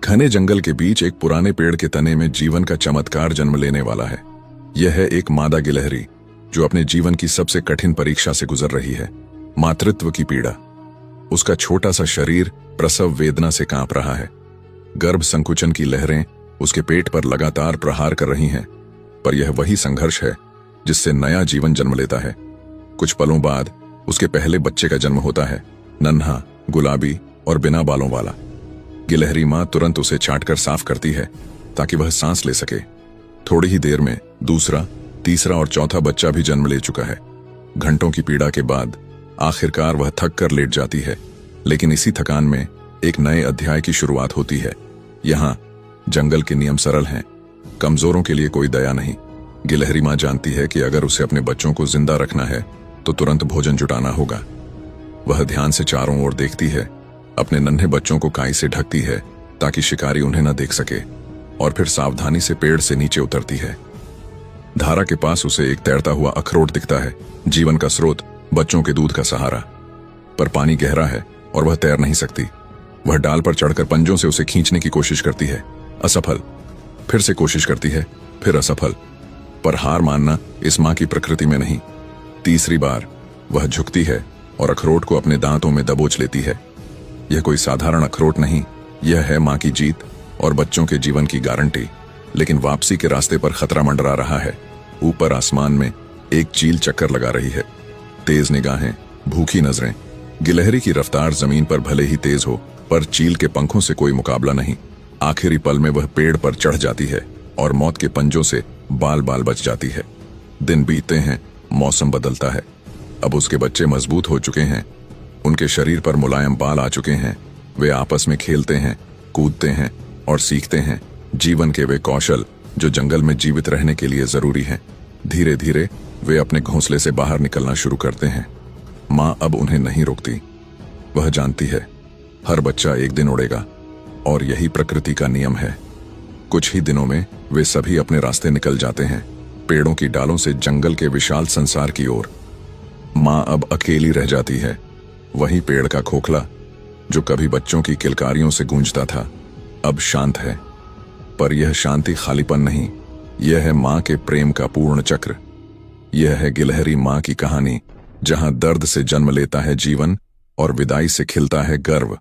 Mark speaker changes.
Speaker 1: घने जंगल के बीच एक पुराने पेड़ के तने में जीवन का चमत्कार जन्म लेने वाला है। यह है एक मादा गिलहरी जो अपने जीवन की सबसे कठिन परीक्षा से गुजर रही है, मातृत्व की पीड़ा। उसका छोटा सा शरीर प्रसव वेदना से कांप रहा है। गर्भ संकुचन की लहरें उसके पेट पर लगातार प्रहार कर रही हैं, पर यह वही संघर्ष है जिससे नया जीवन जन्म लेता है। कुछ पलों बाद उसके पहले बच्चे का जन्म होता है, नन्हा, गुलाबी और बिना बालों वाला। गिलहरी मां तुरंत उसे छांटकर साफ करती है ताकि वह सांस ले सके। थोड़ी ही देर में दूसरा, तीसरा और चौथा बच्चा भी जन्म ले चुका है। घंटों की पीड़ा के बाद आखिरकार वह थक कर लेट जाती है, लेकिन इसी थकान में एक नए अध्याय की शुरुआत होती है। यहाँ जंगल के नियम सरल हैं, कमजोरों के लिए कोई दया नहीं। गिलहरी मां जानती है कि अगर उसे अपने बच्चों को जिंदा रखना है तो तुरंत भोजन जुटाना होगा। वह ध्यान से चारों ओर देखती है, अपने नन्हे बच्चों को काई से ढकती है ताकि शिकारी उन्हें न देख सके, और फिर सावधानी से पेड़ से नीचे उतरती है। धारा के पास उसे एक तैरता हुआ अखरोट दिखता है, जीवन का स्रोत, बच्चों के दूध का सहारा। पर पानी गहरा है और वह तैर नहीं सकती। वह डाल पर चढ़कर पंजों से उसे खींचने की कोशिश करती है, असफल। फिर से कोशिश करती है, फिर असफल। पर हार मानना इस मां की प्रकृति में नहीं। तीसरी बार वह झुकती है और अखरोट को अपने दांतों में दबोच लेती है। यह कोई साधारण अखरोट नहीं, यह है मां की जीत और बच्चों के जीवन की गारंटी। लेकिन वापसी के रास्ते पर खतरा मंडरा रहा है। ऊपर आसमान में एक चील चक्कर लगा रही है, तेज निगाहें, भूखी नजरें। गिलहरी की रफ्तार जमीन पर भले ही तेज हो, पर चील के पंखों से कोई मुकाबला नहीं। आखिरी पल में वह पेड़ पर चढ़ जाती है और मौत के पंजों से बाल बाल बच जाती है। दिन बीतते हैं, मौसम बदलता है। अब उसके बच्चे मजबूत हो चुके हैं, उनके शरीर पर मुलायम बाल आ चुके हैं। वे आपस में खेलते हैं, कूदते हैं और सीखते हैं जीवन के वे कौशल जो जंगल में जीवित रहने के लिए जरूरी हैं। धीरे धीरे वे अपने घोंसले से बाहर निकलना शुरू करते हैं। मां अब उन्हें नहीं रोकती। वह जानती है हर बच्चा एक दिन उड़ेगा, और यही प्रकृति का नियम है। कुछ ही दिनों में वे सभी अपने रास्ते निकल जाते हैं, पेड़ों की डालों से जंगल के विशाल संसार की ओर। मां अब अकेली रह जाती है। वही पेड़ का खोखला जो कभी बच्चों की किलकारियों से गूंजता था, अब शांत है। पर यह शांति खालीपन नहीं, यह है मां के प्रेम का पूर्ण चक्र। यह है गिलहरी मां की कहानी, जहां दर्द से जन्म लेता है जीवन और विदाई से खिलता है गर्व।